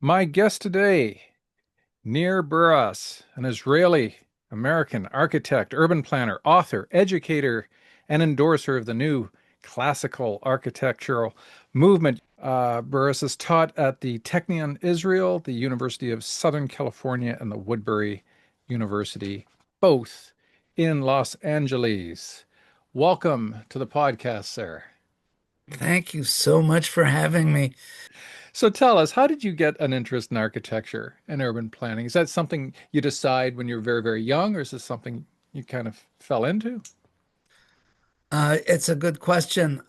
My guest today, Nir Buras, an Israeli American architect, urban planner, author, educator, and endorser of the new classical architectural movement. Buras is taught at the Technion Israel, the University of Southern California, and the Woodbury University, both in Los Angeles. Welcome to the podcast, sir. Thank you so much for having me. So tell us, how did you get an interest in architecture and urban planning? Is that something you decide when you're very, very young, or is this something you kind of fell into? It's a good question.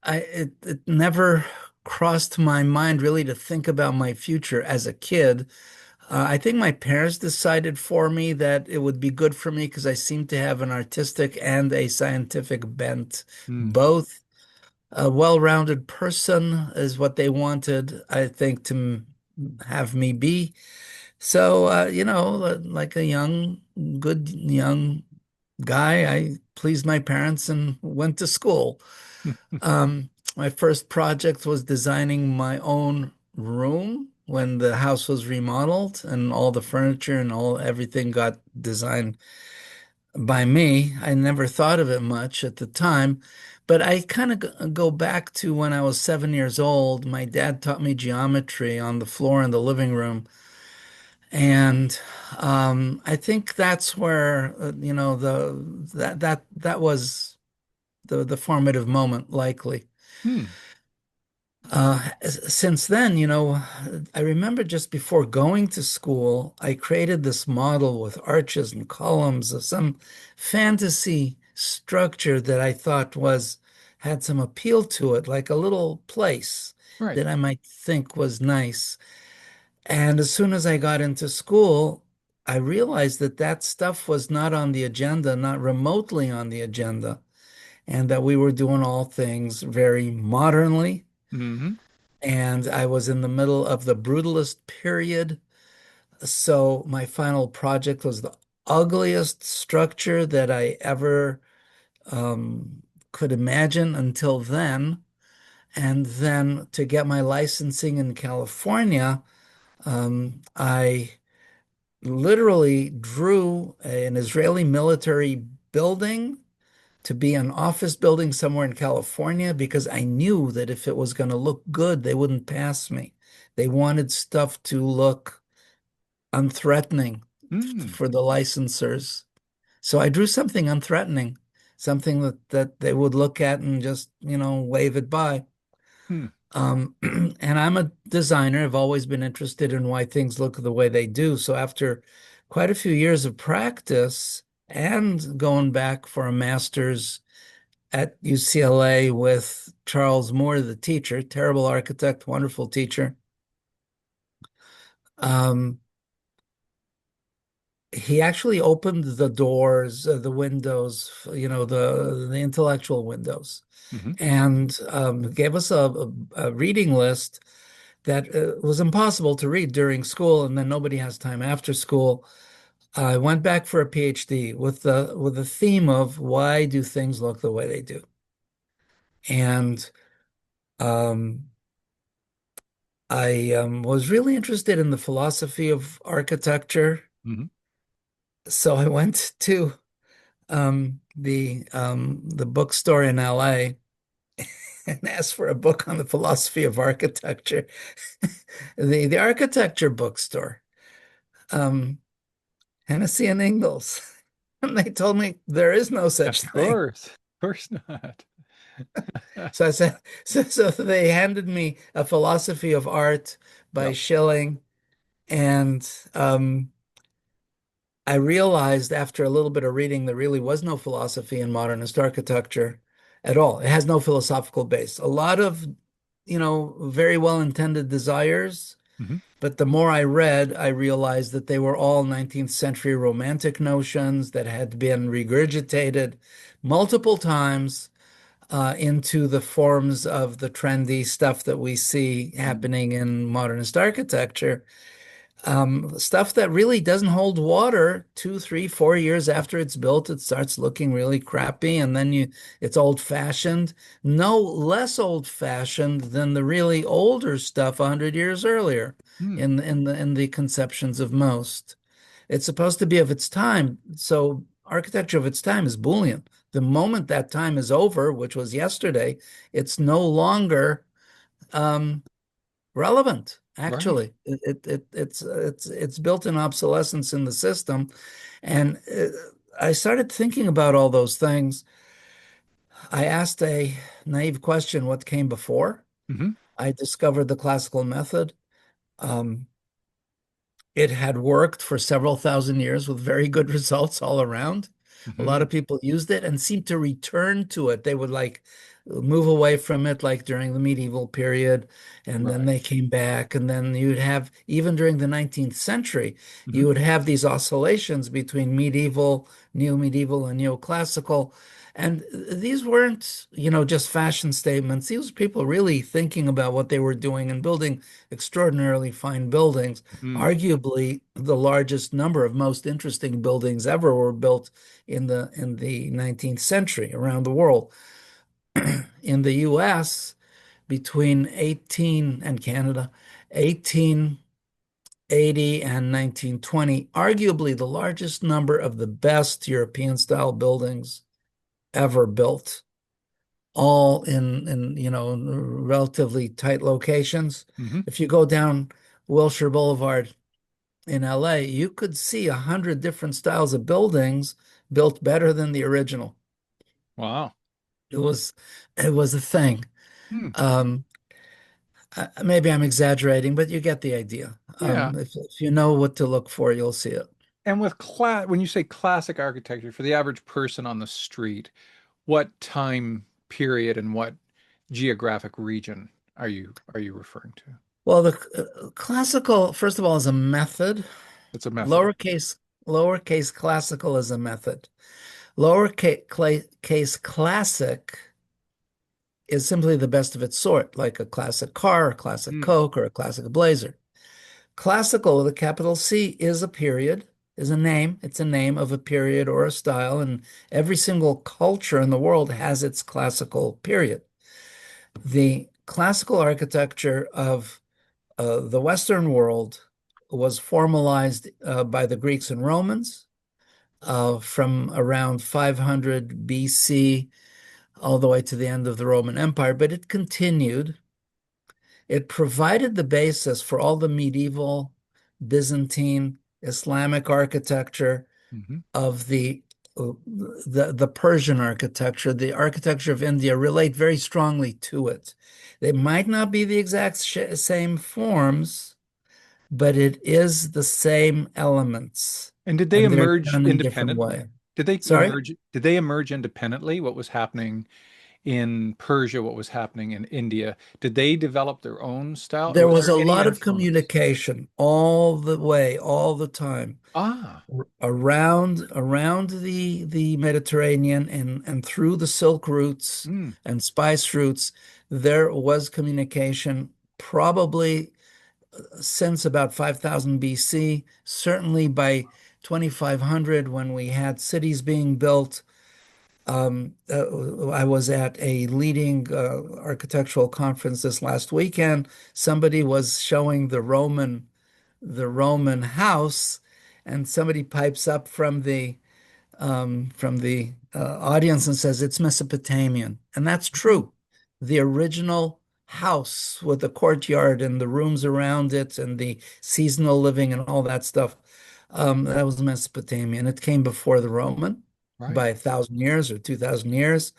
It never crossed my mind really to think about my future as a kid. I think my parents decided for me that it would be good for me because I seem to have an artistic and a scientific bent, Hmm. both. A well-rounded person is what they wanted, I think, to have me be. So, like a good young guy, I pleased my parents and went to school. My first project was designing my own room when the house was remodeled and all the furniture and all everything got designed by me. I never thought of it much at the time, but I kind of go back to when I was 7 years old. My dad taught me geometry on the floor in the living room. And I think that's where that was the formative moment, likely. Hmm. Since then, I remember just before going to school, I created this model with arches and columns of some fantasy structure that I thought was had some appeal to it, like a little place Right. that I might think was nice. And as soon as I got into school, I realized that that stuff was not on the agenda, not remotely on the agenda, and that we were doing all things very modernly. Hmm. And I was in the middle of the brutalist period. So my final project was the ugliest structure that I ever could imagine until then. And then to get my licensing in California, I literally drew an Israeli military building to be an office building somewhere in California because I knew that if it was going to look good, they wouldn't pass me. They wanted stuff to look unthreatening Hmm. for the licensors. So I drew something unthreatening, something that they would look at and just, wave it by. Hmm. And I'm a designer. I've always been interested in why things look the way they do. So after quite a few years of practice and going back for a master's at UCLA with Charles Moore, the teacher, terrible architect, wonderful teacher. Um, he actually opened the doors, the windows, the intellectual windows, Hmm. and gave us a reading list that was impossible to read during school, and then nobody has time after school. I went back for a PhD with the theme of why do things look the way they do, and um, I was really interested in the philosophy of architecture, Hmm. so I went to the bookstore in LA and asked for a book on the philosophy of architecture. The architecture bookstore, um, Hennessy and Ingalls, and they told me there is no Of such thing. course. Of course not. So I said, so they handed me a philosophy of art by Yep. Schilling, and I realized after a little bit of reading there really was no philosophy in modernist architecture at all. It has no philosophical base. A lot of, very well-intended desires, Hmm. but the more I read, I realized that they were all 19th century romantic notions that had been regurgitated multiple times into the forms of the trendy stuff that we see happening in modernist architecture. Stuff that really doesn't hold water 2, 3, 4 years after it's built, it starts looking really crappy, and then it's old-fashioned. No less old-fashioned than the really older stuff 100 years earlier Hmm. in the conceptions of most. It's supposed to be of its time. So architecture of its time is Boolean. The moment that time is over, which was yesterday, it's no longer um, relevant. Right. Actually, it's built in obsolescence in the system, and I started thinking about all those things. I asked a naive question: what came before? Hmm. I discovered the classical method. Um, It had worked for several thousand years with very good results all around. A lot Hmm. of people used it and seemed to return to it. They would like move away from it, like during the medieval period, and then Right. they came back. And then you'd have, even during the 19th century, Hmm. you would have these oscillations between medieval, neo-medieval, and neoclassical. And these weren't, just fashion statements. These were people really thinking about what they were doing and building extraordinarily fine buildings. Hmm. Arguably, the largest number of most interesting buildings ever were built in the 19th century around the world. In the US, between 18 and Canada, 1880 and 1920, arguably the largest number of the best European style buildings ever built, all in relatively tight locations. Hmm. If you go down Wilshire Boulevard in LA, you could see 100 different styles of buildings built better than the original. Wow. It was it was a thing. Hmm. Um, Maybe I'm exaggerating, but you get the idea. Yeah. If you know what to look for, you'll see it. And with when you say classic architecture, for the average person on the street, what time period and what geographic region are you referring to? Well, the classical, first of all, is a method. It's a method. Lowercase lowercase classical is a method. Lowercase classic is simply the best of its sort, like a classic car, a classic Hmm. Coke, or a classic Blazer. Classical with a capital C is a period, is a name. It's a name of a period or a style, and every single culture in the world has its classical period. The classical architecture of the Western world was formalized by the Greeks and Romans from around 500 BC all the way to the end of the Roman Empire, but it continued. It provided the basis for all the medieval, Byzantine, Islamic architecture Hmm. of the Persian architecture. The architecture of India relate very strongly to it. They might not be the exact same forms, but it is the same elements, And did they and they're emerge done in different independently? way. Did they Sorry? emerge? Did they emerge independently? What was happening in Persia? What was happening in India? Did they develop their own style, or There was was there a any lot of influence? communication all the way, all the time. Ah. Around the Mediterranean and through the Silk routes Hmm. and spice routes, there was communication probably since about 5000 BC, certainly by 2500 when we had cities being built. I was at a leading architectural conference this last weekend. Somebody was showing the Roman house, and somebody pipes up from the audience and says it's Mesopotamian, and that's Hmm. true. The original house with the courtyard and the rooms around it and the seasonal living and all that stuff, that was Mesopotamian. It came before the Roman Right. by 1,000 years or 2,000 years.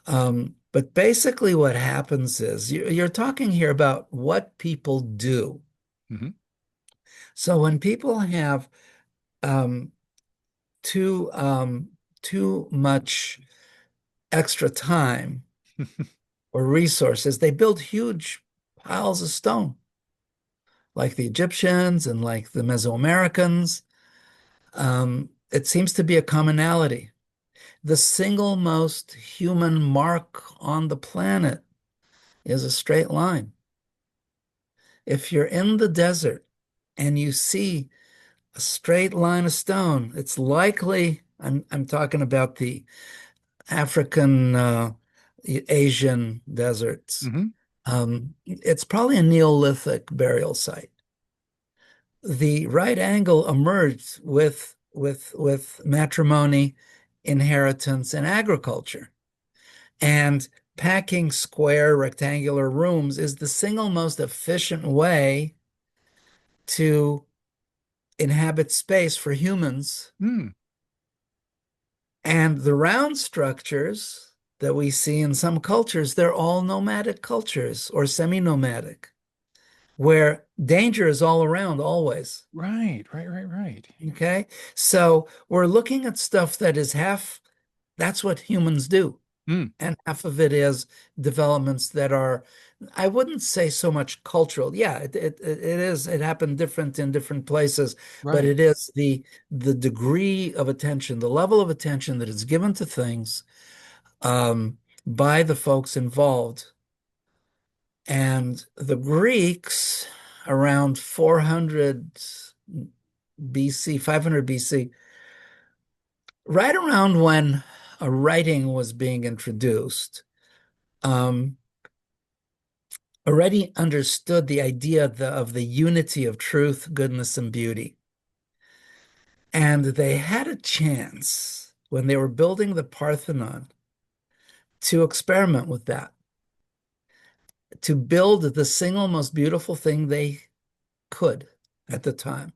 But basically, what happens is you're talking here about what people do. Hmm. So when people have um, too much extra time or resources, they build huge piles of stone, like the Egyptians and like the Mesoamericans. It seems to be a commonality. The single most human mark on the planet is a straight line. If you're in the desert and you see a straight line of stone, it's likely, I'm talking about the African, Asian deserts. Hmm. It's probably a Neolithic burial site. The right angle emerged with matrimony, inheritance, and agriculture. And packing square rectangular rooms is the single most efficient way to inhabit space for humans. Mm. And the round structures that we see in some cultures, they're all nomadic cultures or semi-nomadic, where danger is all around always. Right, right, right, right. Okay. So we're looking at stuff that is half, that's what humans do. Mm. And half of it is developments that are, I wouldn't say so much cultural. Yeah, it is, it happened different in different places, but Right. it is the degree of attention, the level of attention that is given to things by the folks involved. And the Greeks around 400 BC, 500 BC, right around when a writing was being introduced, um, already understood the idea of the unity of truth, goodness, and beauty. And they had a chance when they were building the Parthenon to experiment with that, to build the single most beautiful thing they could at the time.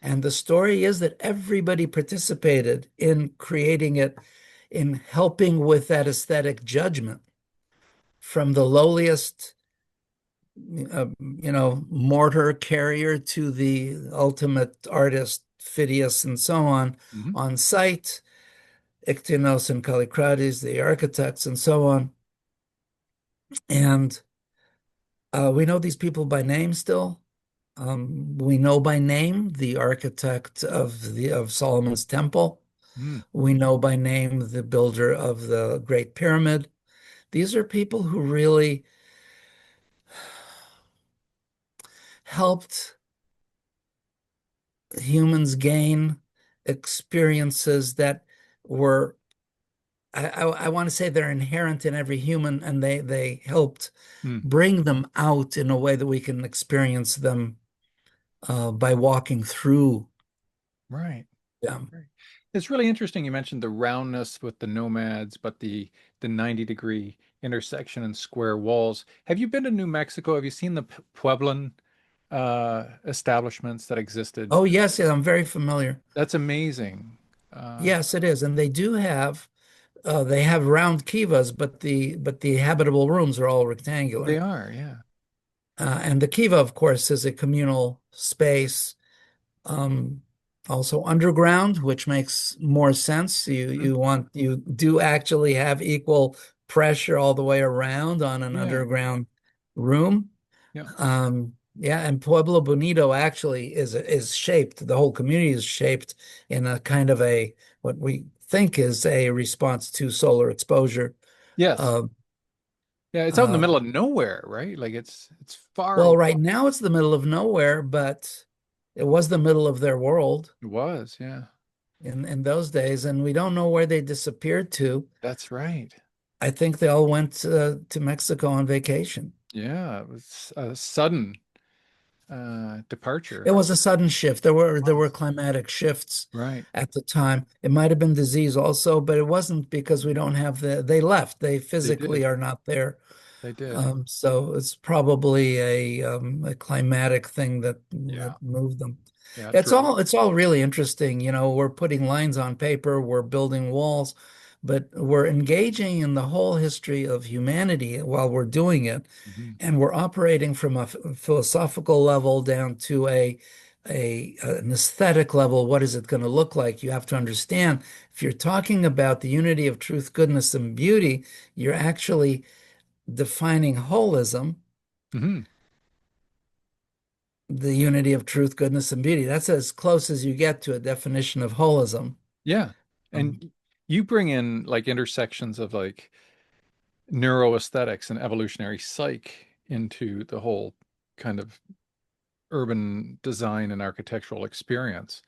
And the story is that everybody participated in creating it, in helping with that aesthetic judgment from the lowliest mortar carrier to the ultimate artist, Phidias, and so Hmm. on site, Iktinos and Kallikrates, the architects, and so on. And we know these people by name still. We know by name the architect of Solomon's Temple. Mm. We know by name the builder of the Great Pyramid. These are people who really helped humans gain experiences that were, I want to say they're inherent in every human, and they helped Mm. bring them out in a way that we can experience them by walking through Right. them. Right. It's really interesting you mentioned the roundness with the nomads, but the 90-degree intersection and square walls. Have you been to New Mexico? Have you seen the Pueblan establishments that existed? Oh, yes, yes, I'm very familiar. That's amazing. Uh, Yes, it is, and they have round kivas, but the habitable rooms are all they rectangular. are, yeah. And the kiva, of course, is a communal space, um, also underground, which makes more sense. Mhm. You do actually have equal pressure all the way around on an Yeah, underground room. yeah. Yeah, and Pueblo Bonito actually is shaped. The whole community is shaped in a kind of a what we think is a response to solar exposure. Yes. Uh, Yeah, it's out in the uh, middle of nowhere, right? Like it's far well, away. right now it's the middle of nowhere, but it was the middle of their world It was, yeah. in those days, and we don't know where they disappeared to. That's right. I think they all went to Mexico on vacation. Yeah, it was a sudden It departure. was a sudden shift. There were Was. climatic shifts Right. at the time. It might have been disease also, but it wasn't because we don't have they left. They They physically did. are not there. They did. So it's probably a climatic thing that Yeah. moved them. Yeah, true. It's all really interesting. You know, we're putting lines on paper, we're building walls, but we're engaging in the whole history of humanity while we're doing it, Hmm. and we're operating from a philosophical level down to an aesthetic level. What is it going to look like? You have to understand if you're talking about the unity of truth, goodness, and beauty, you're actually defining holism, Hmm. the unity of truth, goodness, and beauty. That's as close as you get to a definition of holism. Yeah. Um, And you bring in like intersections of like neuroaesthetics and evolutionary psych into the whole kind of urban design and architectural experience.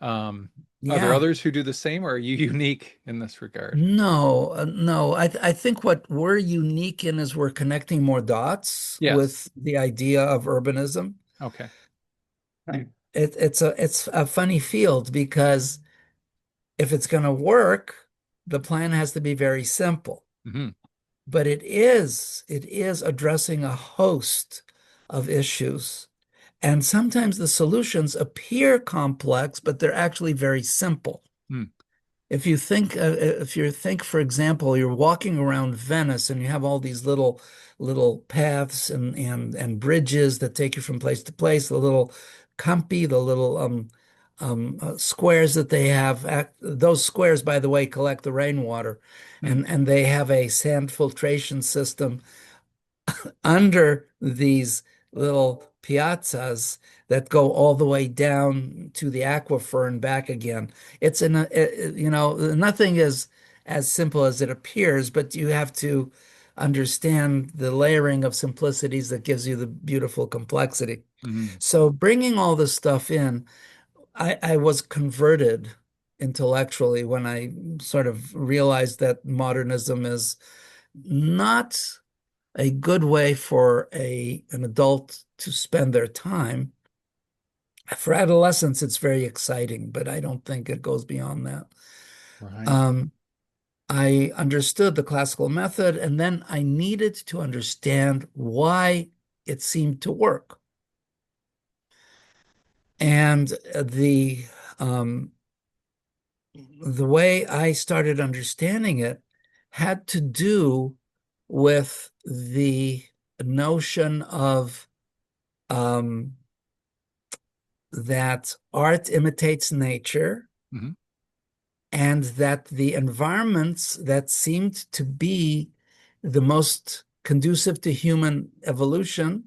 Um, are there Yeah. others who do the same, or are you unique in this regard? No, no. I think what we're unique in is we're connecting more dots Yes. with the idea of urbanism. Okay. Right. It's a funny field because if it's going to work, the plan has to be very simple. Hmm. But it is addressing a host of issues. And sometimes the solutions appear complex, but they're actually very simple. Mm. If you think, for example, you're walking around Venice and you have all these little paths and bridges that take you from place to place, the little campi, the little squares that they have. Those squares, by the way, collect the rainwater, Mm. and they have a sand filtration system under these little piazzas that go all the way down to the aquifer and back again. It's in nothing is as simple as it appears, but you have to understand the layering of simplicities that gives you the beautiful complexity. Hmm. So bringing all this stuff in, I was converted intellectually when I sort of realized that modernism is not a good way for an adult to spend their time. For adolescents, it's very exciting, but I don't think it goes beyond that. Right. Um, I understood the classical method, and then I needed to understand why it seemed to work. And um, the way I started understanding it had to do with the notion of um, that art imitates nature Hmm. and that the environments that seemed to be the most conducive to human evolution,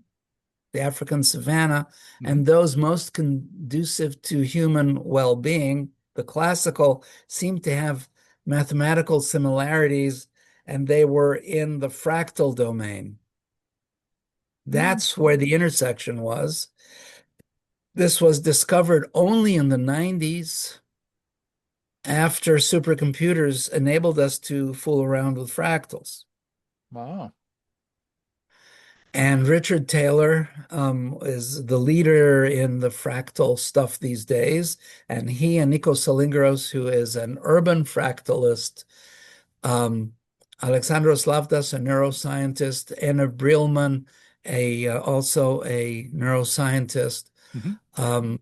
the African savanna, Hmm. and those most conducive to human well-being, the classical, seemed to have mathematical similarities, and they were in the fractal domain. Mm. That's where the intersection was. This was discovered only in the 90s after supercomputers enabled us to fool around with fractals. Wow. And Richard Taylor is the leader in the fractal stuff these days. And he and Nikos Salingros, who is an urban fractalist, um, Alexandros Lavdas, a neuroscientist, Anna Brilman, also a neuroscientist, Hmm. um,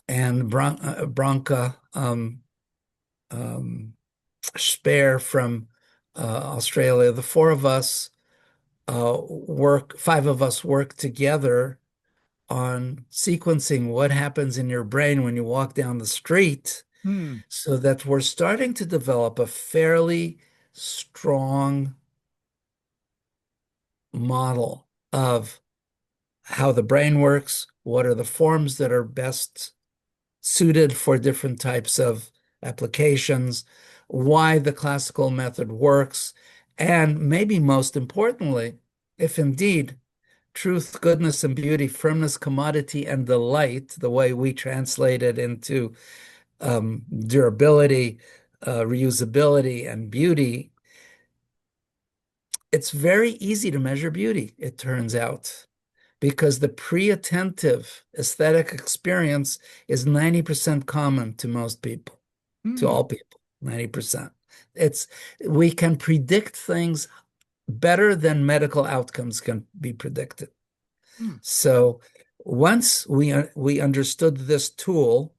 and Branka um, Speer from Australia. The four of us five of us work together on sequencing what happens in your brain when you walk down the street Hmm. so that we're starting to develop a fairly strong model of how the brain works, what are the forms that are best suited for different types of applications, why the classical method works, and maybe most importantly, if indeed truth, goodness, and beauty, firmness, commodity, and delight, the way we translate it into durability, reusability, and beauty, it's very easy to measure beauty, it turns out, because the pre-attentive aesthetic experience is 90% common to most people, to Hmm. all people, 90%. It's we can predict things better than medical outcomes can be predicted. Hmm. So once we understood this tool,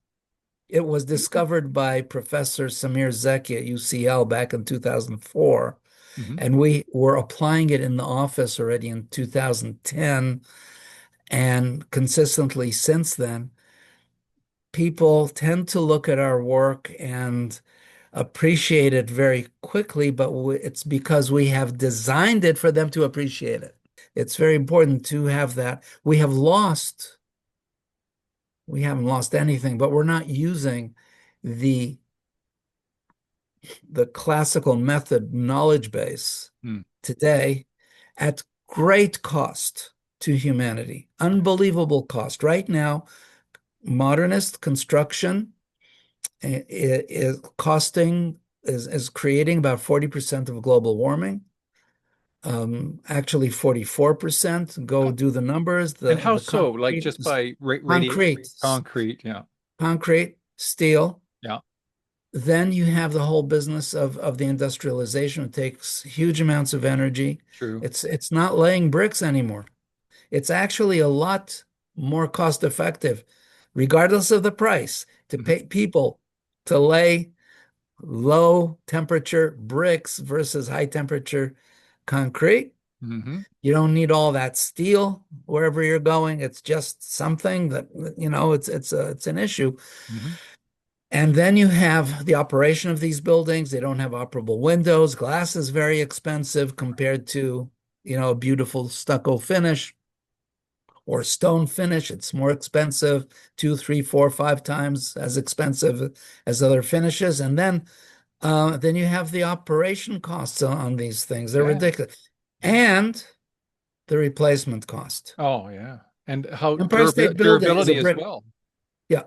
it was discovered by Professor Samir Zeki at UCL back in 2004, Hmm. and we were applying it in the office already in 2010 and consistently since then. People tend to look at our work and appreciate it very quickly, but it's because we have designed it for them to appreciate it. It's very important to have that. We haven't lost anything, but we're not using the the classical method knowledge base Hmm. today at great cost to humanity. Unbelievable cost. Right now, modernist construction is costing is creating about 40% of global warming. Actually 44%. Go How, do the numbers. and The how the so? Like concrete just by radiation, concrete, concrete? Yeah, concrete, steel. yeah, Then you have the whole business of the industrialization. It takes huge amounts of energy. true. It's not laying bricks anymore. It's actually a lot more cost effective, regardless of the price, to Hmm. pay people to lay low temperature bricks versus high temperature concrete. Hmm. You don't need all that steel wherever you're going. It's just something that, it's an issue. Hmm. And then you have the operation of these buildings. They don't have operable windows. Glass is very expensive compared to, a beautiful stucco finish or stone finish. It's more expensive, two, three, four, five times as expensive as other finishes. And then you have the operation costs on these things. They're Yeah, ridiculous. yeah. And the replacement cost. Oh, yeah. And how Empire State Building is a durability as brick. well. Yeah.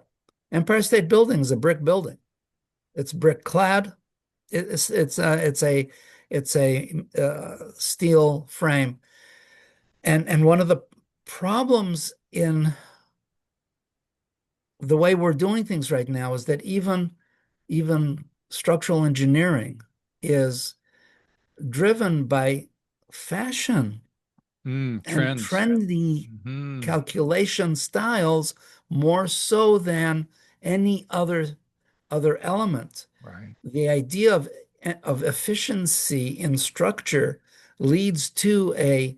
Empire State Building is a brick building. It's brick clad. It's a steel frame. And one of the problems in the way we're doing things right now is that even structural engineering is driven by fashion and Trends. trendy Hmm. calculation styles more so than any other element. Right. The idea of efficiency in structure leads to a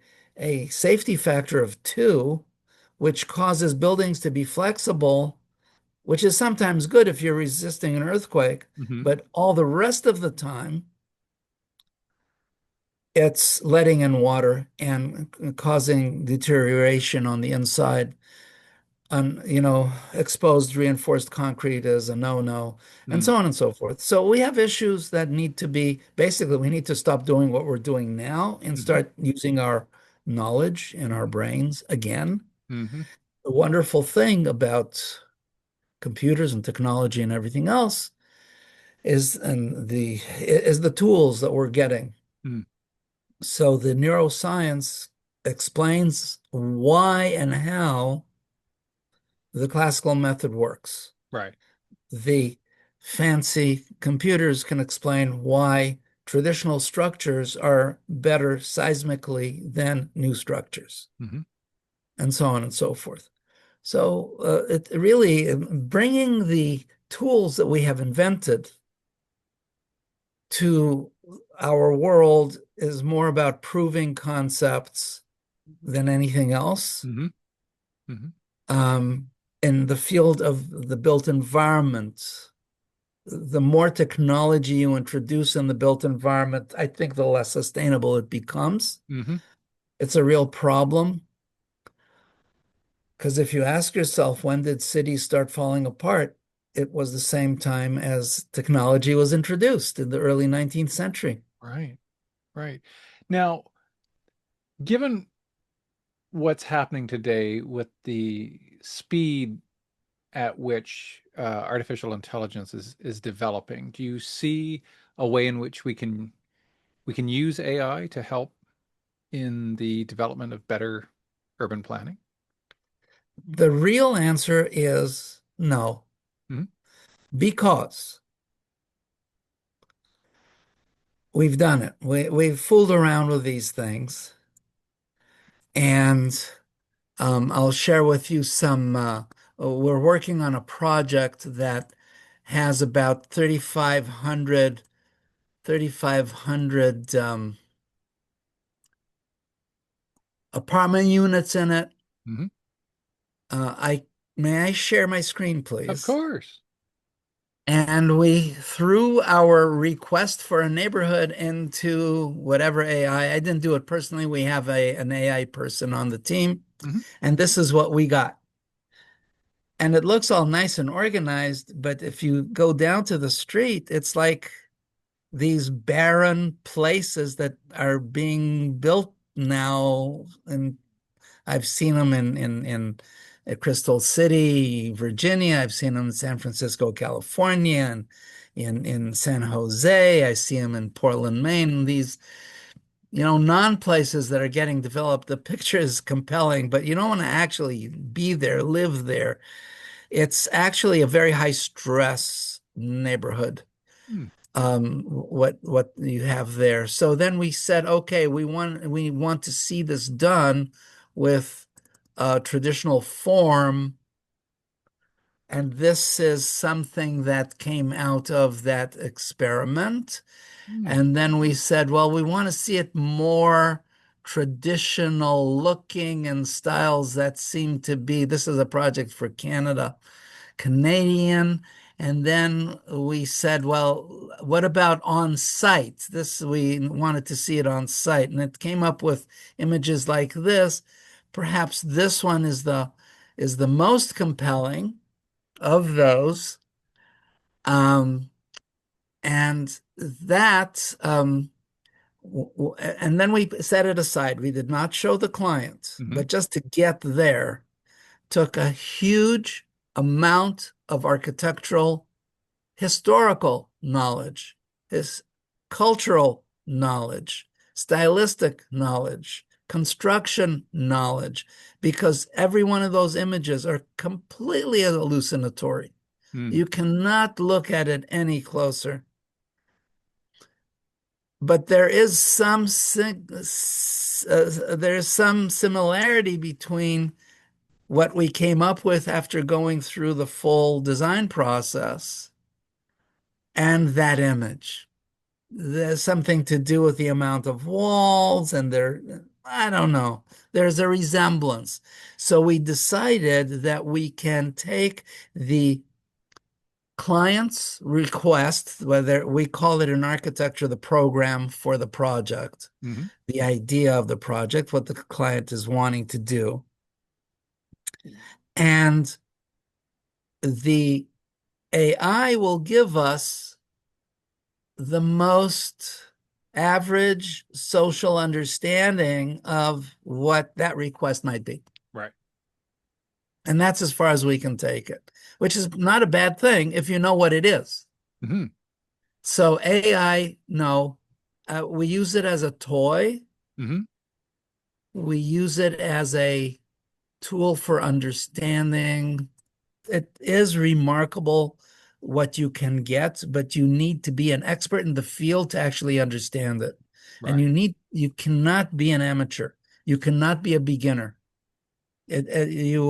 safety factor of two, which causes buildings to be flexible, which is sometimes good if you're resisting an earthquake, Hmm. but all the rest of the time, it's letting in water and causing deterioration on the inside. Exposed reinforced concrete is a no-no, and Mm. so on and so forth. So we have issues that need to be basically, we need to stop doing what we're doing now and Hmm. start using our knowledge in our brains again. Hmm. The wonderful thing about computers and technology and everything else is the tools that we're getting. Mm. So the neuroscience explains why and how the classical method works. Right. The fancy computers can explain why traditional structures are better seismically than new structures, Hmm. and so on and so forth. So it really bringing the tools that we have invented to our world is more about proving concepts than anything else. Hmm. Hmm. Um, in the field of the built environment, the more technology you introduce in the built environment, I think the less sustainable it becomes. Hmm. It's a real problem because if you ask yourself, when did cities start falling apart? It was the same time as technology was introduced in the early 19th century. Right. Right. Now, given what's happening today with the speed at which artificial intelligence is developing, do you see a way in which we can use AI to help in the development of better urban planning? The real answer is no, Hmm. because we've done it. We've fooled around with these things. And I'll share with you some. We're working on a project that has about 3,500 apartment units in it. Hmm. I May I share my screen, Of please? course. And we threw our request for a neighborhood into whatever AI. I didn't do it personally. We have an AI person on the team, Hmm. and this is what we got. And it looks all nice and organized, but if you go down to the street, it's like these barren places that are being built now. And I've seen them in Crystal City, Virginia. I've seen them in San Francisco, California, and in San Jose. I see them in Portland, Maine. These, non-places that are getting developed. The picture is compelling, but you don't want to actually be there, live there. It's actually a very high stress neighborhood, Mm. what you have there. So then we said, okay, we want to see this done with a traditional form, and this is something that came out of that experiment. Mm. And then we said, well, we want to see it more traditional looking and styles that seem to be, this is a project for Canada, Canadian. And then we said, well, what about on site? This, we wanted to see it on site. And it came up with images like this. Perhaps this one is the most compelling of those. Um, and that and then we set it aside. We did not show the client, Hmm. but just to get there took a huge amount of architectural historical knowledge, his cultural knowledge, stylistic knowledge, construction knowledge, because every one of those images are completely hallucinatory. Mm. You cannot look at it any closer. But there's some similarity between what we came up with after going through the full design process and that image. There's something to do with the amount of walls and I don't know. There's a resemblance. So we decided that we can take the client's request, whether we call it in architecture, the program for the project, Hmm. the idea of the project, what the client is wanting to do. And the AI will give us the most average social understanding of what that request might be. Right. And that's as far as we can take it, which is not a bad thing if you know what it is. Hmm. So AI, no, we use it as a toy. Hmm. We use it as a tool for understanding. It is remarkable what you can get, but you need to be an expert in the field to actually understand it. And Right. you cannot be an amateur. You cannot be a beginner. You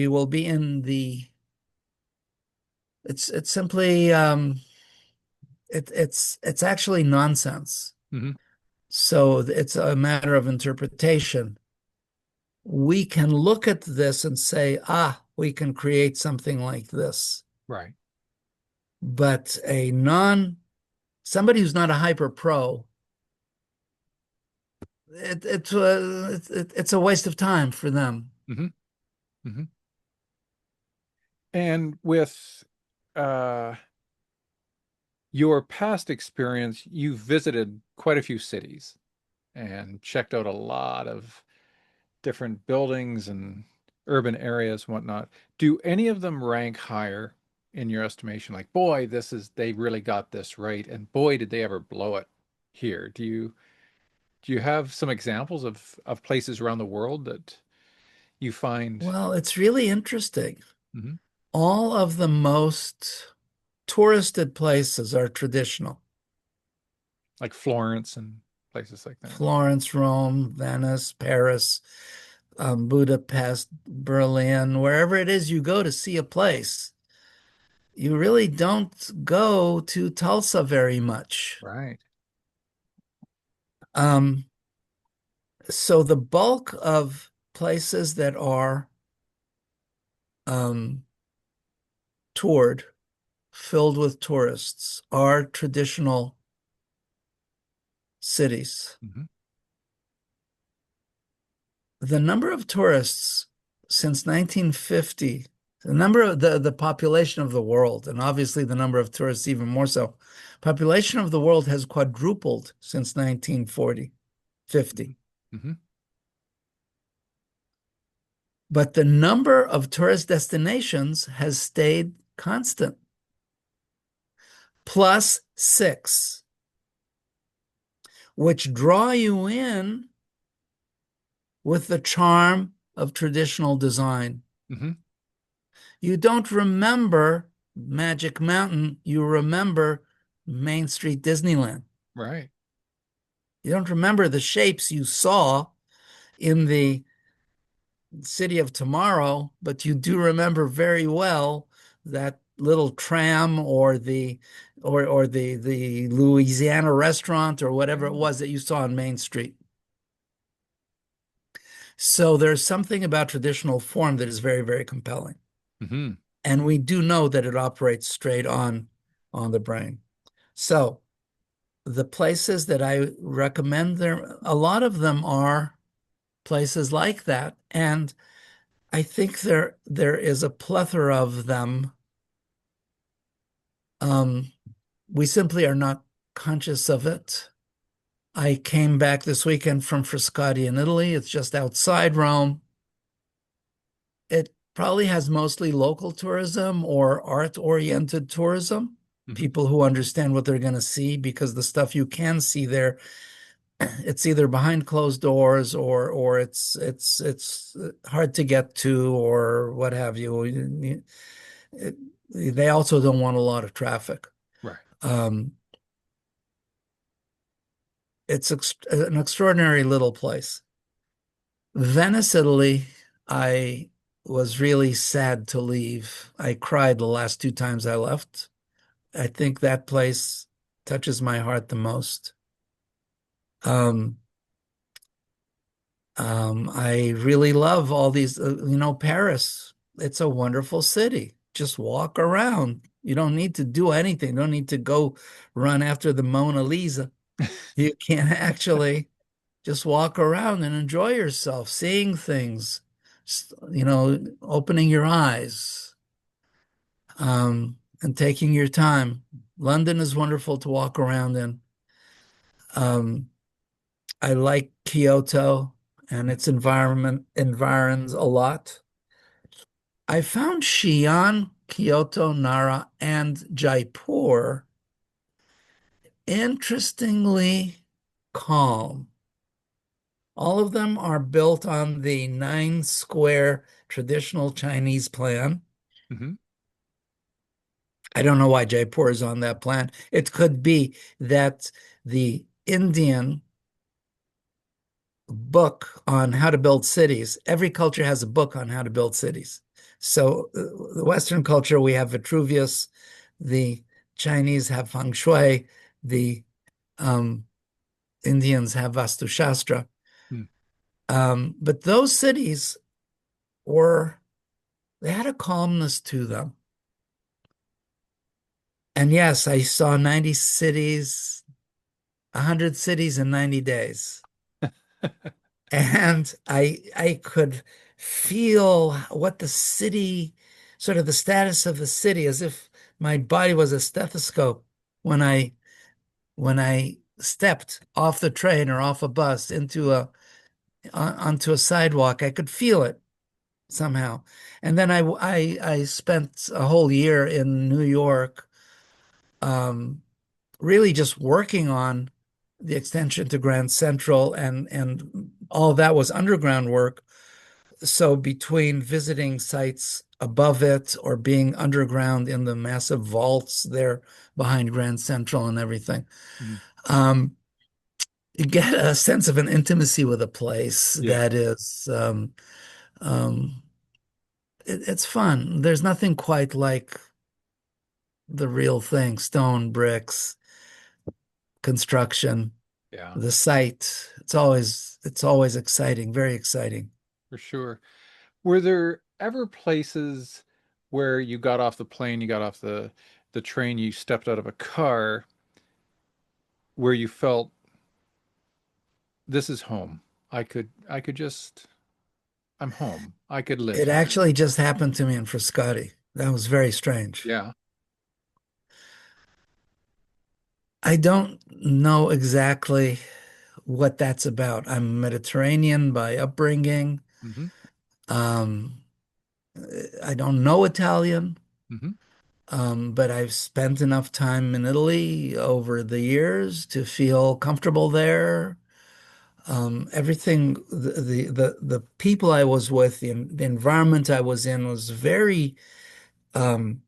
will be in it's simply it's actually nonsense. Hmm. So it's a matter of interpretation. We can look at this and say, we can create something like this. Right. But somebody who's not a hyper pro, it's a waste of time for them. Hmm. Hmm. And with uh, your past experience, you've visited quite a few cities and checked out a lot of different buildings and urban areas and whatnot. Do any of them rank higher in your estimation? Like, boy, they really got this right, and boy, did they ever blow it here. Do you have some examples of places around the world that you find Well, it's really interesting. mhm, All of the most touristed places are traditional. like Florence and places like that? Florence, Rome, Venice, Paris, Budapest, Berlin, wherever it is you go to see a place, you really don't go to Tulsa very much. Right. Um, so the bulk of places that are um, toured, filled with tourists, are traditional cities. Hmm. The number of tourists since 1950, the number of the population of the world, and obviously the number of tourists even more so, population of the world has quadrupled since 1940, Hmm. 50. Hmm. but the number of tourist destinations has stayed constant, plus six, which draw you in with the charm of traditional design. Hmm. You don't remember Magic Mountain, you remember Main Street Disneyland. Right. You don't remember the shapes you saw in the City of Tomorrow, but you do remember very well that little tram or the Louisiana restaurant or whatever it was that you saw on Main Street. So there's something about traditional form that is very, very compelling. Hmm. And we do know that it operates straight on the brain. So the places that I recommend there, a lot of them are places like that. And I think there is a plethora of them. Um, we simply are not conscious of it. I came back this weekend from Frascati in Italy. It's just outside Rome. It probably has mostly local tourism or art-oriented tourism, Hmm. people who understand what they're going to see because the stuff you can see there, it's either behind closed doors or it's hard to get to or what have you. It, they also don't want a lot of traffic. Right. Um, it's an extraordinary little place. Venice, Italy, I was really sad to leave. I cried the last two times I left. I think that place touches my heart the most. Um, I really love all these, Paris. It's a wonderful city. Just walk around. You don't need to do anything. You don't need to go run after the Mona Lisa. You can actually just walk around and enjoy yourself, seeing things, opening your eyes, and taking your time. London is wonderful to walk around in. Um, I like Kyoto and its environs a lot. I found Xi'an, Kyoto, Nara, and Jaipur interestingly calm. All of them are built on the nine square traditional Chinese plan. Hmm. I don't know why Jaipur is on that plan. It could be that the Indian book on how to build cities, every culture has a book on how to build cities. So the Western culture, we have Vitruvius, the Chinese have feng shui, the um, Indians have Vastu Shastra. But those cities were, they had a calmness to them. And yes, I saw 90 cities, 100 cities in 90 days. And I could feel what the city, sort of the status of the city, as if my body was a stethoscope when I stepped off the train or off a bus onto a sidewalk. I could feel it somehow. And then I spent a whole year in New York, um, really just working on the extension to Grand Central, and all that was underground work. So between visiting sites above it or being underground in the massive vaults there behind Grand Central and everything, Hmm. um, you get a sense of an intimacy with a place Yeah. that is um, it's fun. There's nothing quite like the real thing, stone, bricks, construction, Yeah. the site. It's always exciting, very exciting. For sure. Were there ever places where you got off the plane, you got off the train, you stepped out of a car where you felt this is home? I could just I'm home. I could live It here. actually just happened to me in Frascati. That was very strange. Yeah. I don't know exactly what that's about. I'm Mediterranean by upbringing. Hmm. Um, I don't know Italian, Hmm. but I've spent enough time in Italy over the years to feel comfortable there. Everything, the people I was with, the environment I was in was very um,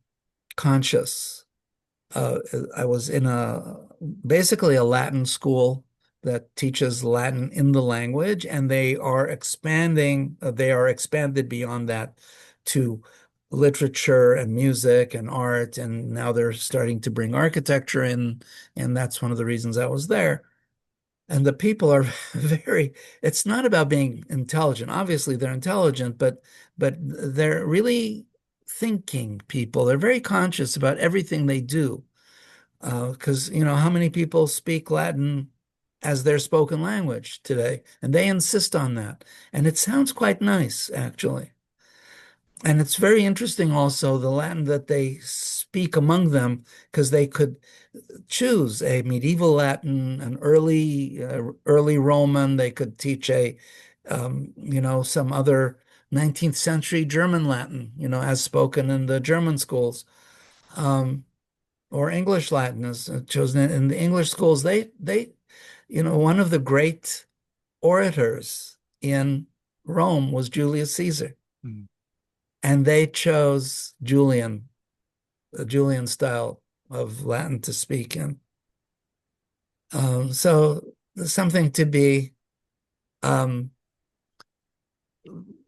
conscious. I was in basically a Latin school that teaches Latin in the language, and they are expanded beyond that to literature and music and art, and now they're starting to bring architecture in, and that's one of the reasons I was there. And the people are it's not about being intelligent. Obviously, they're intelligent, but they're really thinking people. They're very conscious about everything they do. Because, how many people speak Latin as their spoken language today? And they insist on that. And it sounds quite nice, actually. And it's very interesting also the Latin that they speak among them, because they could choose a medieval Latin, an early Roman. They could teach some other 19th century German Latin, as spoken in the German schools. Um, or English Latin is chosen in the English schools. One of the great orators in Rome was Julius Caesar, Mm. and they chose the Julian style of Latin to speak in. So there's something to be um,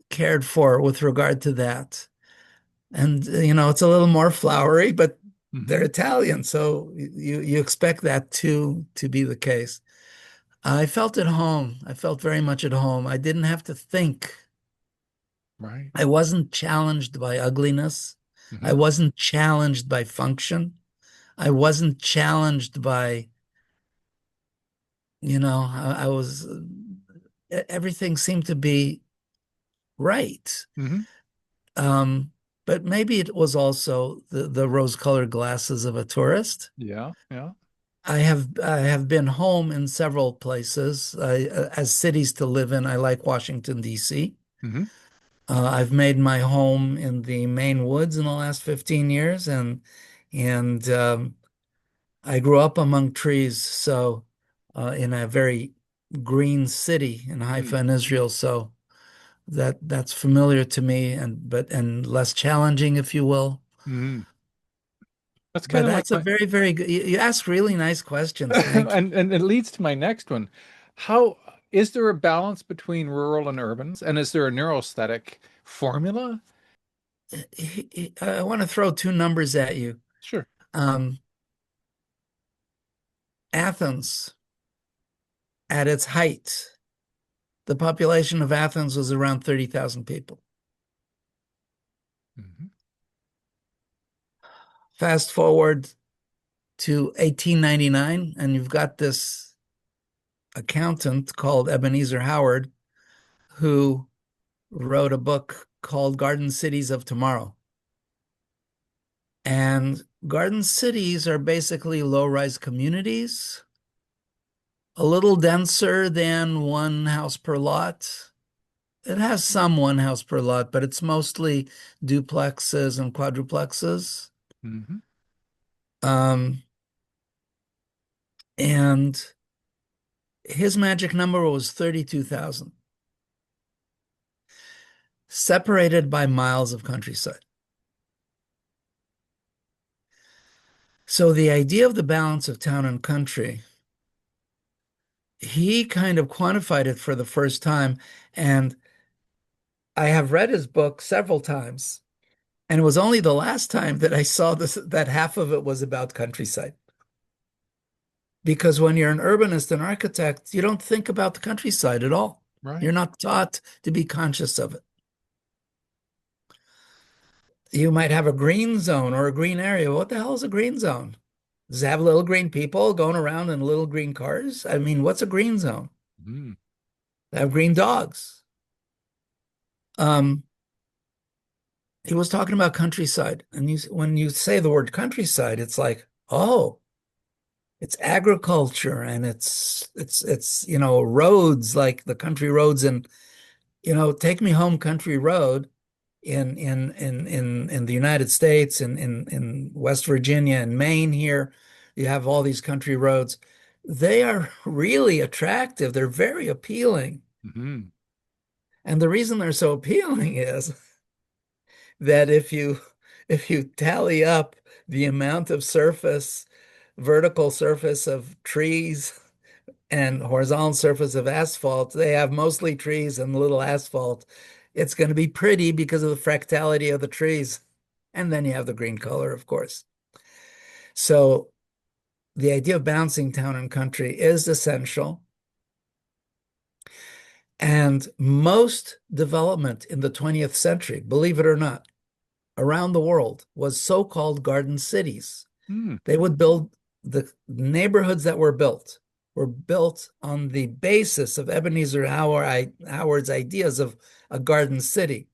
cared for with regard to that. And it's a little more flowery, but they're Hmm. Italian, so you expect that to be the case. I felt at home. I felt very much at home. I didn't have to think. Right. I wasn't challenged by ugliness. I Hmm. wasn't challenged by function. I wasn't challenged by, I was, everything seemed to be right. Hmm. Um, but maybe it was also the rose-colored glasses of a tourist. Yeah. Yeah. I have been home in several places. As cities to live in, I like Washington, D.C. Hmm. I've made my home in the Maine woods in the last 15 years, and I grew up among trees, so in a very green city in Haifa in Israel, so that's familiar to me, and less challenging, if you will. Hmm. That's kind But of like that's a my, very, very good. You ask really nice questions. Thank you. and it leads to my next one. How is there a balance between rural and urban? And is there a neuroaesthetic formula? I want to throw two numbers at you. Sure. Um, Athens, at its height, the population of Athens was around 30,000 people. Hmm. Fast forward to 1899, and you've got this accountant called Ebenezer Howard who wrote a book called Garden Cities of Tomorrow. And garden cities are basically low-rise communities, a little denser than one house per lot. It has some one house per lot, but it's mostly duplexes and quadruplexes. Hmm. Um, and his magic number was 32,000, separated by miles of countryside. So the idea of the balance of town and country, he kind of quantified it for the first time. And I have read his book several times. And it was only the last time that I saw this, that half of it was about countryside. Because when you're an urbanist and architect, you don't think about the countryside at all. Right. You're not taught to be conscious of it. You might have a green zone or a green area. What the hell is a green zone? Does it have little green people going around in little green cars? I mean, what's a green zone? Mm. They have green dogs. Um, he was talking about countryside, and when you say the word countryside, it's like, oh, it's agriculture, and it's roads like the country roads Take Me Home Country Road in the United States, in West Virginia and Maine here, you have all these country roads. They are really attractive. They're very appealing. Hmm. And the reason they're so appealing is that if you tally up the amount of surface, vertical surface of trees and horizontal surface of asphalt, they have mostly trees and little asphalt. It's going to be pretty because of the fractality of the trees. And then you have the green color, of course. So the idea of balancing town and country is essential. And most development in the 20th century, believe it or not, around the world was so-called garden cities. Hmm. They would build the neighborhoods that were built on the basis of Ebenezer Howard's ideas of a garden city,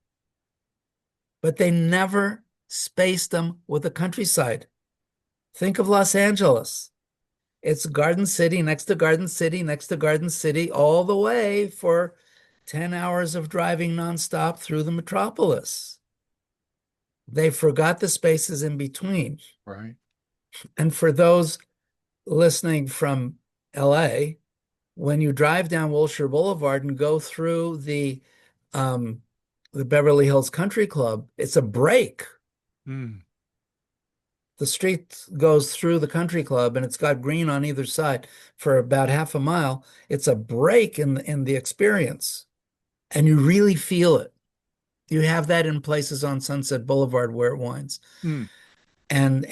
but they never spaced them with the countryside. Think of Los Angeles. It's Garden City next to Garden City next to Garden City all the way for 10 hours of driving nonstop through the metropolis. They forgot the spaces in between. Right. And for those listening from LA, when you drive down Wilshire Boulevard and go through um, the Beverly Hills Country Club, it's a break. Hmm. The street goes through the country club and it's got green on either side for about half a mile. It's a break in the experience, and you really feel it. You have that in places on Sunset Boulevard where it winds. Hmm. And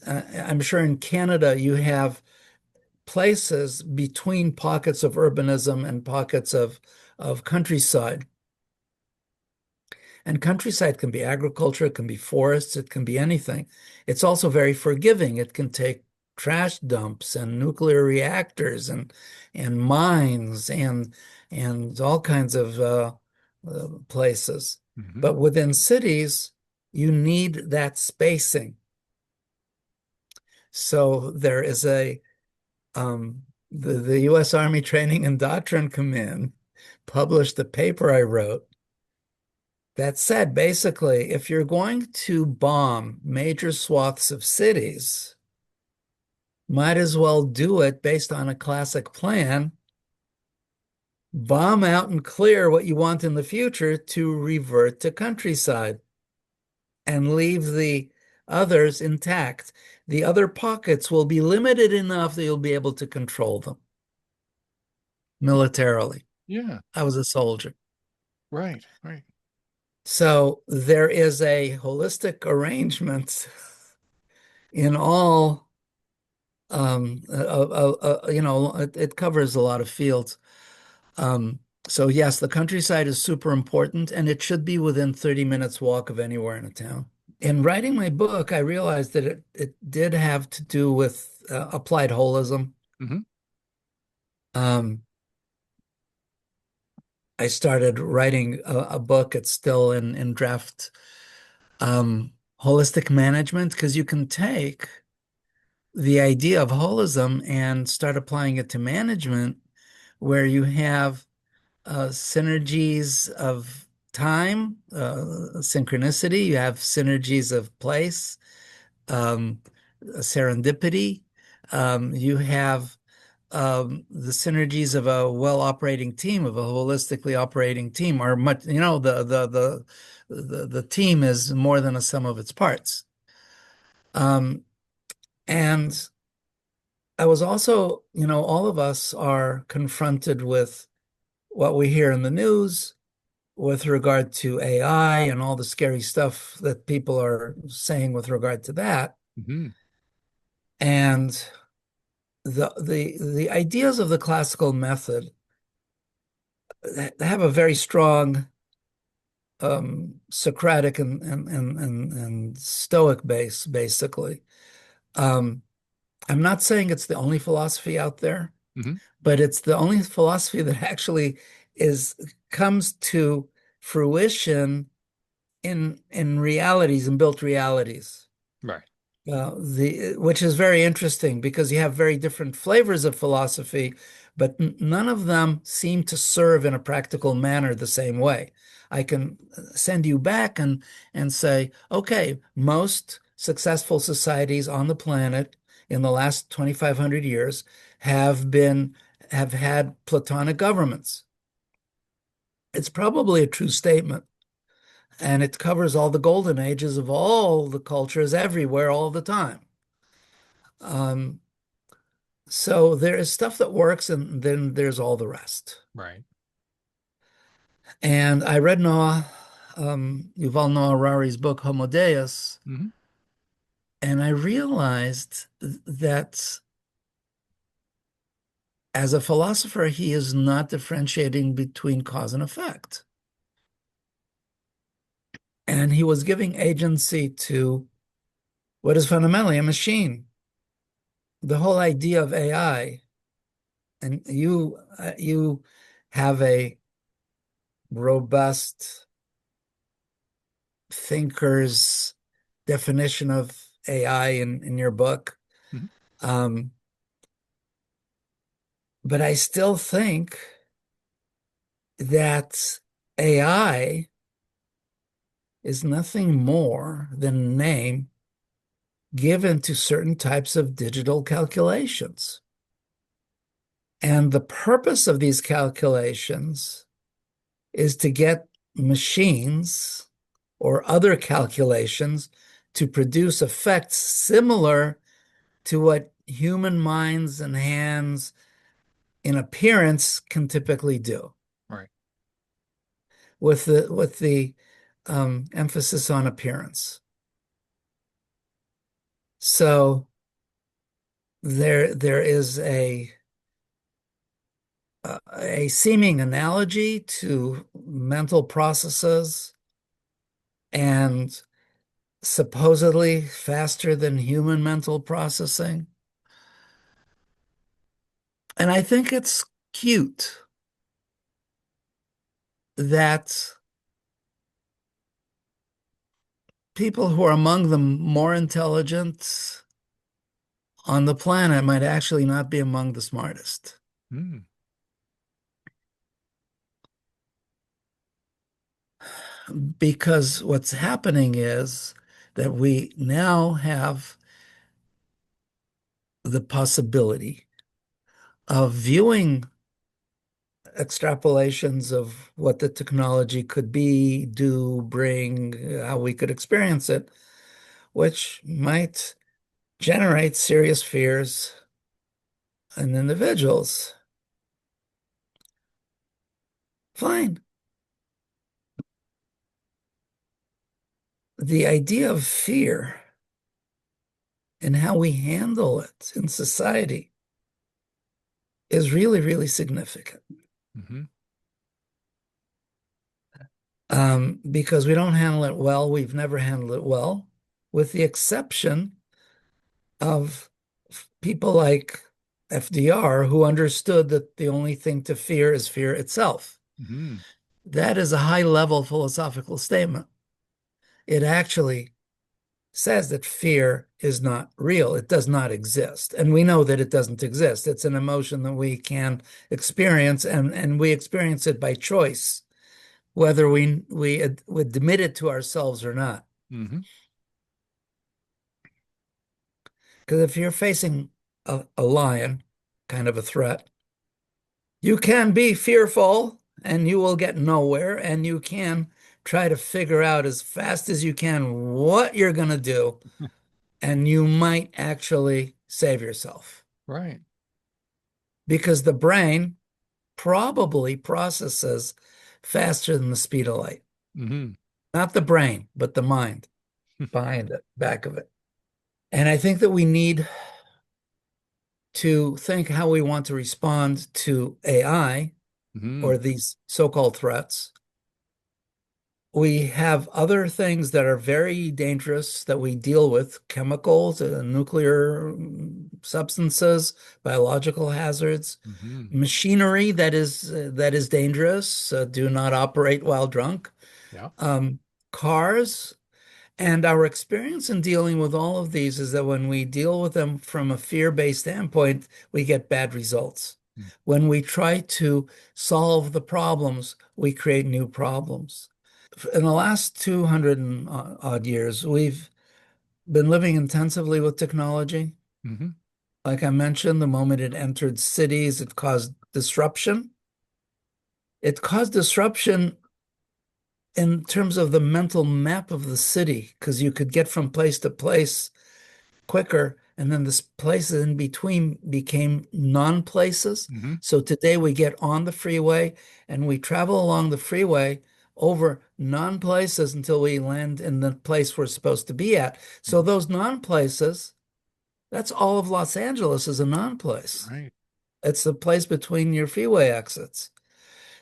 I'm sure in Canada you have places between pockets of urbanism and pockets of countryside. And countryside can be agriculture, it can be forests, it can be anything. It's also very forgiving. It can take trash dumps and nuclear reactors and mines and all kinds of places. Hmm. But within cities, you need that spacing. So there is the U.S. Army Training and Doctrine Command published a paper I wrote that said, basically, if you're going to bomb major swaths of cities, might as well do it based on a classic plan. Bomb out and clear what you want in the future to revert to countryside and leave the others intact. The other pockets will be limited enough that you'll be able to control them militarily. Yeah. I was a soldier. Right. Right. So there is a holistic arrangement in all it covers a lot of fields. So yes, the countryside is super important and it should be within 30 minutes walk of anywhere in a town. In writing my book, I realized that it did have to do with applied holism. Hmm. Um, I started writing a book. It's still in draft, holistic management, because you can take the idea of holism and start applying it to management where you have synergies of time, synchronicity, you have synergies of place, um, serendipity, you have the synergies of a well operating team, of a holistically operating team, are much, the team is more than a sum of its parts. Um, and I was also, all of us are confronted with what we hear in the news with regard to AI and all the scary stuff that people are saying with regard to that. Hmm. And the ideas of the classical method have a very strong Socratic and Stoic base, basically. Um, I'm not saying it's the only philosophy out there, Hmm. but it's the only philosophy that actually is comes to fruition in realities and built realities. Right. The which is very interesting because you have very different flavors of philosophy, but none of them seem to serve in a practical manner the same way. I can send you back and say, okay, most successful societies on the planet in the last 2,500 years have been have had Platonic governments. It's probably a true statement, and it covers all the golden ages of all the cultures everywhere all the time. Um, So there is stuff that works, and then there's all the rest. Right. And I read Yuval Noah Harari's book Homo Deus, Hmm. and I realized that as a philosopher, he is not differentiating between cause and effect. And he was giving agency to what is fundamentally a machine. The whole idea of AI, and you have a robust thinker's definition of AI in your book. Hmm. Um, but I still think that AI is nothing more than a name given to certain types of digital calculations. And the purpose of these calculations is to get machines or other calculations to produce effects similar to what human minds and hands in appearance can typically do, Right. with the emphasis on appearance. So there is a seeming analogy to mental processes and supposedly faster than human mental processing. And I think it's cute that people who are among the more intelligent on the planet might actually not be among the smartest. Mm. Because what's happening is that we now have the possibility of viewing extrapolations of what the technology could be, do, bring, how we could experience it, which might generate serious fears in individuals. Fine. The idea of fear and how we handle it in society is really, really significant. Hmm. Because we don't handle it well. We've never handled it well, with the exception of people like FDR, who understood that the only thing to fear is fear itself. Hmm. That is a high level philosophical statement. It actually says that fear is not real. It does not exist. And we know that it doesn't exist. It's an emotion that we can experience, and we experience it by choice, whether we would admit it to ourselves or not. Hmm. Because if you're facing a lion, kind of a threat, you can be fearful and you will get nowhere, and you can try to figure out as fast as you can what you're going to do, and you might actually save yourself Right. because the brain probably processes faster than the speed of light. Hmm. Not the brain, but the mind behind it, back of it. And I think that we need to think how we want to respond to AI Hmm. or these so-called threats. We have other things that are very dangerous that we deal with, chemicals, nuclear substances, biological hazards, Hmm. machinery that is dangerous. Do not operate while drunk. Yeah. Um, Cars, And our experience in dealing with all of these is that when we deal with them from a fear-based standpoint, we get bad results. Mm. When we try to solve the problems, we create new problems. In the last 200 and odd years, we've been living intensively with technology. Hmm. Like I mentioned, the moment it entered cities, it caused disruption. It caused disruption in terms of the mental map of the city, because you could get from place to place quicker, and then the places in between became non-places. Hmm. So today we get on the freeway and we travel along the freeway over non-places until we land in the place we're supposed to be at. So Hmm. those non-places, that's all of Los Angeles is a non-place. Right. It's the place between your freeway exits.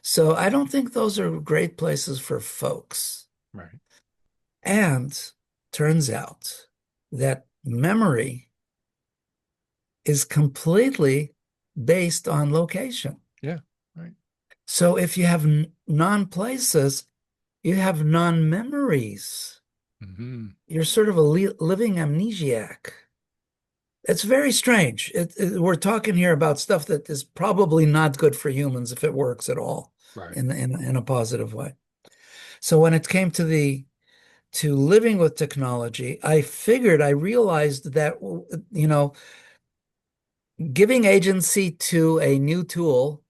So I don't think those are great places for folks. Right. And turns out that memory is completely based on location. Yeah. Right. So if you have non-places, you have non-memories. Hmm. You're sort of a living amnesiac. It's very strange. We're talking here about stuff that is probably not good for humans if it works at all Right. in a positive way. So when it came to the to living with technology, I realized that, giving agency to a new tool,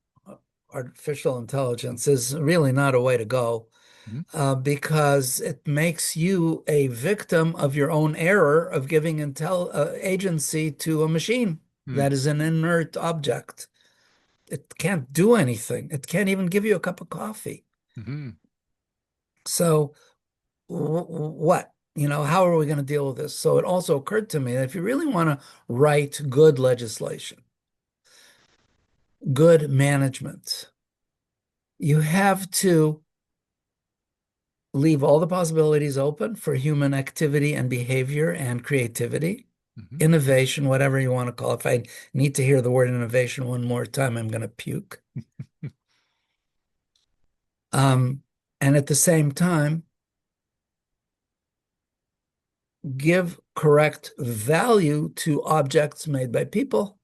artificial intelligence, is really not a way to go, Hmm. because it makes you a victim of your own error of giving agency to a machine Hmm. that is an inert object. It can't do anything. It can't even give you a cup of coffee. Hmm. So what? How are we going to deal with this? So it also occurred to me that if you really want to write good legislation, good management, you have to leave all the possibilities open for human activity and behavior and creativity, Hmm. innovation, whatever you want to call it. If I need to hear the word innovation one more time, I'm going to puke. Um, and at the same time, give correct value to objects made by people,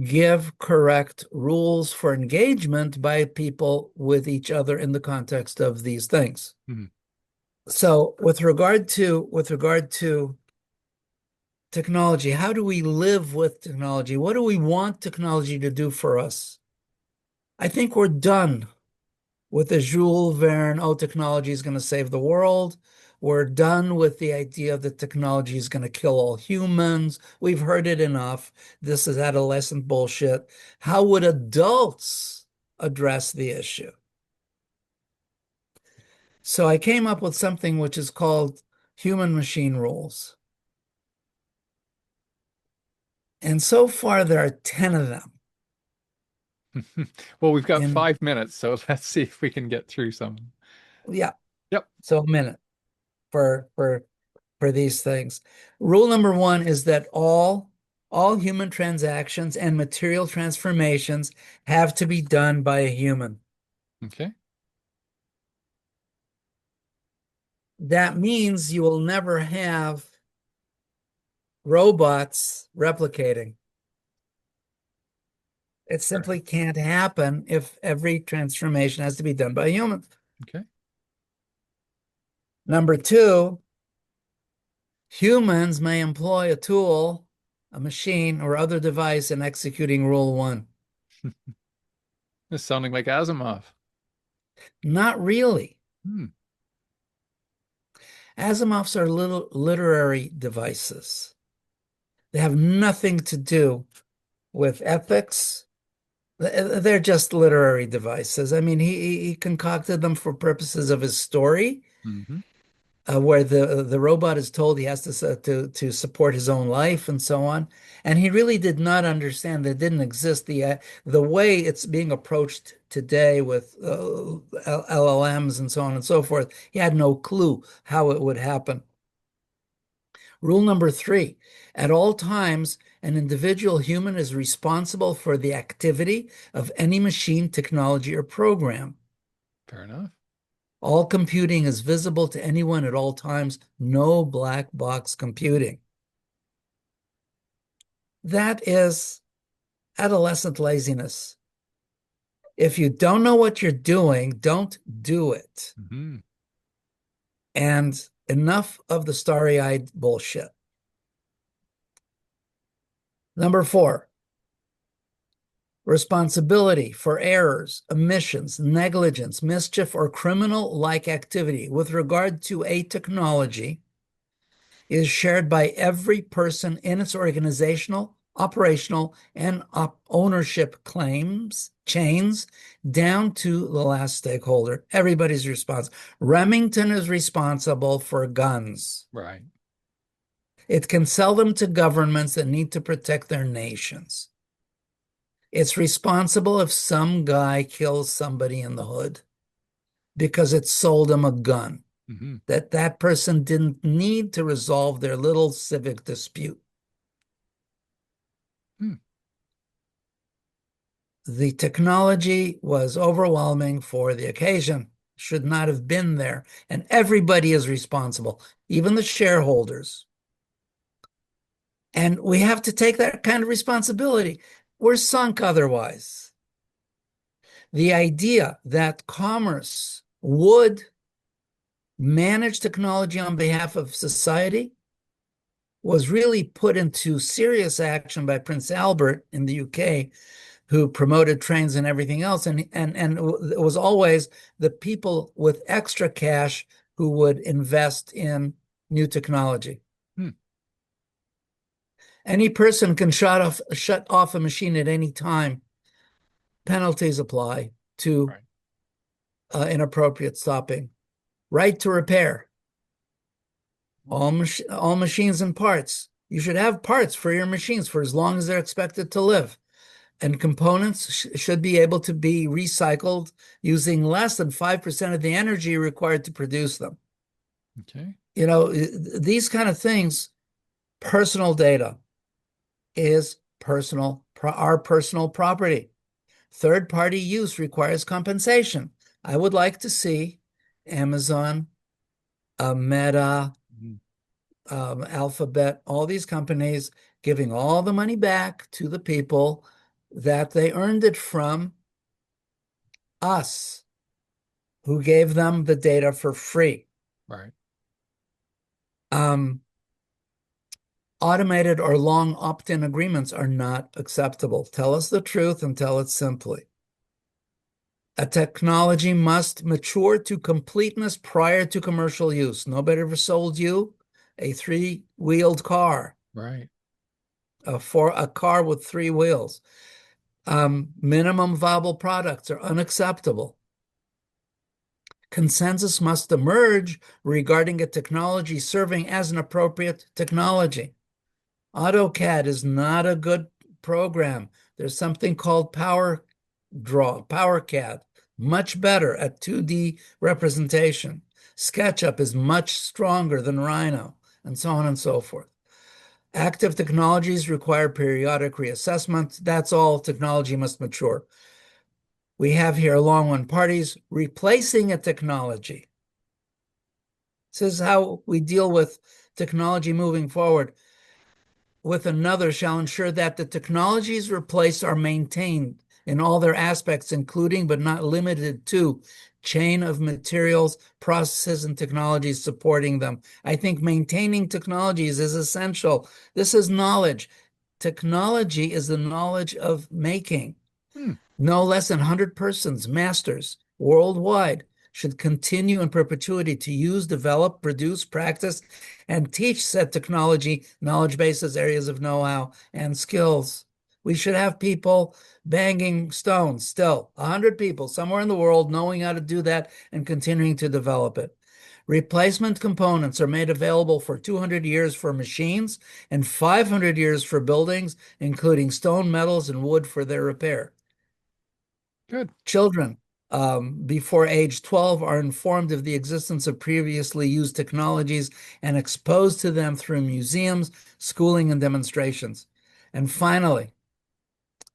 give correct rules for engagement by people with each other in the context of these things. Hmm. So with regard to technology, how do we live with technology? What do we want technology to do for us? I think we're done with the Jules Verne, oh, technology is going to save the world. We're done with the idea that technology is going to kill all humans. We've heard it enough. This is adolescent bullshit. How would adults address the issue? So I came up with something which is called human machine rules. And so far, there are 10 of them. Well, we've got And 5 minutes, so let's see if we can get through some. yeah, Yep. so a minute for these things. Rule number one is that all human transactions and material transformations have to be done by a human. Okay. That means you will never have robots replicating. It Fair simply enough. can't happen if every transformation has to be done by a human. Okay. Number two, humans may employ a tool, a machine, or other device in executing rule one. This is sounding like Asimov. Not really. Hmm. Asimovs are little literary devices. They have nothing to do with ethics. They're just literary devices. I mean, he concocted them for purposes of his story, Hmm. where the robot is told he has to support his own life and so on. And he really did not understand that it didn't exist. The way it's being approached today with LLMs and so on and so forth, he had no clue how it would happen. Rule number three, at all times, an individual human is responsible for the activity of any machine, technology, or program. Fair enough. All computing is visible to anyone at all times. No black box computing. That is adolescent laziness. If you don't know what you're doing, don't do it. Hmm. And enough of the starry-eyed bullshit. Number 4, responsibility for errors, omissions, negligence, mischief, or criminal-like activity with regard to a technology is shared by every person in its organizational, operational, and ownership claims chains down to the last stakeholder. Everybody's responsible. Remington is responsible for guns. Right. It can sell them to governments that need to protect their nations. It's responsible if some guy kills somebody in the hood because it sold him a gun. Hmm. That person didn't need to resolve their little civic dispute. Hmm. The technology was overwhelming for the occasion, should not have been there, and everybody is responsible, even the shareholders. And we have to take that kind of responsibility. We're sunk otherwise. The idea that commerce would manage technology on behalf of society was really put into serious action by Prince Albert in the UK, who promoted trains and everything else. And it was always the people with extra cash who would invest in new technology. Hmm. Any person can shut off a machine at any time. Penalties apply to Right. inappropriate stopping. Right to repair. All machines and parts. You should have parts for your machines for as long as they're expected to live. And components should be able to be recycled using less than 5% of the energy required to produce them. Okay. You know, these kind of things, personal data is our personal property. Third party use requires compensation. I would like to see Amazon, Meta, Mhm. Alphabet, all these companies giving all the money back to the people that they earned it from us, who gave them the data for free. Right. Um, Automated or long opt-in agreements are not acceptable. Tell us the truth and tell it simply. A technology must mature to completeness prior to commercial use. Nobody ever sold you a three-wheeled car, Right. for a car with three wheels. Minimum viable products are unacceptable. Consensus must emerge regarding a technology serving as an appropriate technology. AutoCAD is not a good program. There's something called PowerCAD, much better at 2D representation. SketchUp is much stronger than Rhino, and so on and so forth. Active technologies require periodic reassessment. That's all. Technology must mature. We have here along one parties replacing a technology. This is how we deal with technology moving forward. With another shall ensure that the technologies replaced are maintained in all their aspects, including but not limited to chain of materials, processes, and technologies supporting them. I think maintaining technologies is essential. This is knowledge. Technology is the knowledge of making. Hmm. No less than 100 persons, masters, worldwide, should continue in perpetuity to use, develop, produce, practice, and teach said technology, knowledge bases, areas of know-how, and skills. We should have people banging stones still, 100 people somewhere in the world knowing how to do that and continuing to develop it. Replacement components are made available for 200 years for machines and 500 years for buildings, including stone, metals, and wood for their repair. Good. Children before age 12 are informed of the existence of previously used technologies and exposed to them through museums, schooling, and demonstrations. And finally,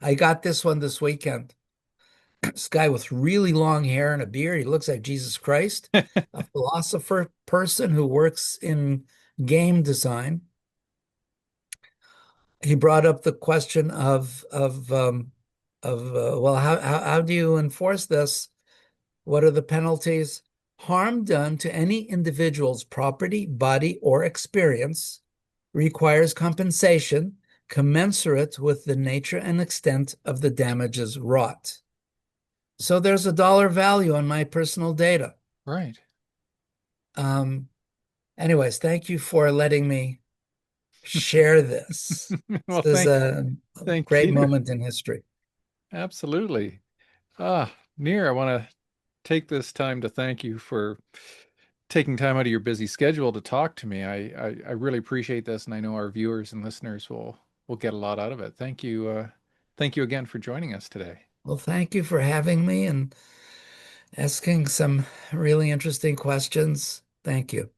I got this one this weekend. This guy with really long hair and a beard. He looks like Jesus Christ, a philosopher person who works in game design. He brought up the question of well, how do you enforce this? What are the penalties? Harm done to any individual's property, body, or experience requires compensation commensurate with the nature and extent of the damages wrought. So there's a dollar value on my personal data. Right. Um, Anyways, thank you for letting me share this. Well, This is a thank great you. moment in history. Absolutely. Ah, Nir, I want to take this time to thank you for taking time out of your busy schedule to talk to me. I really appreciate this, and I know our viewers and listeners will get a lot out of it. Thank you again for joining us today. Well, thank you for having me and asking some really interesting questions. Thank you.